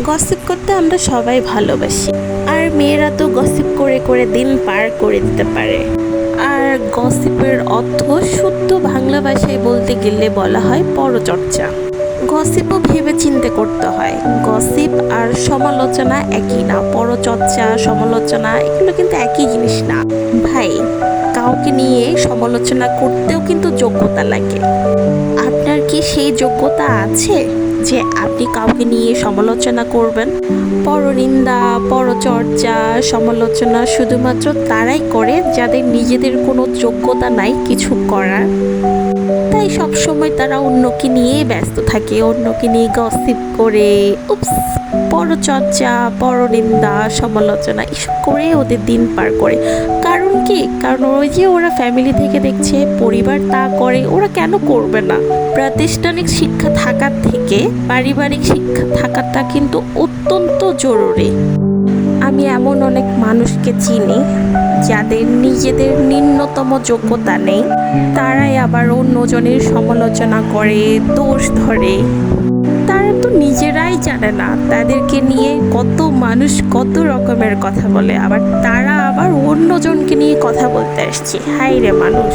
Gossip করতে আমরা সবাই ভালোবাসি, আর মেয়েরা তো গসিপ করে করে দিন পার করে দিতে পারে। আর গসিপের অর্থ শুদ্ধ বাংলা ভাষায় বলতে গেলে বলা হয় পরচর্চা। গসিপও ভেবে চিন্তে করতে হয়। গসিপ আর সমালোচনা একই না, পরচর্চা সমালোচনা এগুলো কিন্তু একই জিনিস না ভাই। কাউকে নিয়ে সমালোচনা করতেও কিন্তু যোগ্যতা লাগে। আপনার কি সেই যোগ্যতা আছে যে আপনি কাউকে নিয়ে সমালোচনা করবেন? পরনিন্দা, পরচর্চা, সমালোচনা শুধুমাত্র তারাই করে যাদের নিজেদের কোনো যোগ্যতা নাই কিছু করার। তাই সবসময় তারা অন্যকে নিয়ে ব্যস্ত থাকে, অন্যকে নিয়ে গসিপ করে, উপস, পরচর্চা, পরনিন্দা, সমালোচনা এসব করে ওদের দিন পার করে। কারণ কি? কারণ ওই যে ওরা ফ্যামিলি থেকে দেখছে, পরিবার তা করে, ওরা কেন করবে না? প্রাতিষ্ঠানিক শিক্ষা থাকার থেকে পারিবারিক শিক্ষা থাকাটা কিন্তু অত্যন্ত জরুরি। আমি এমন অনেক মানুষকে চিনি যাদের নিজেদের ন্যূনতম যোগ্যতা নেই, তারাই আবার অন্যজনের সমালোচনা করে, দোষ ধরে। তারা তো নিজেরাই জানে না তাদেরকে নিয়ে কত মানুষ কত রকমের কথা বলে, আবার তারা আবার অন্যজনকে নিয়ে কথা বলতে আসছে। হায় রে মানুষ!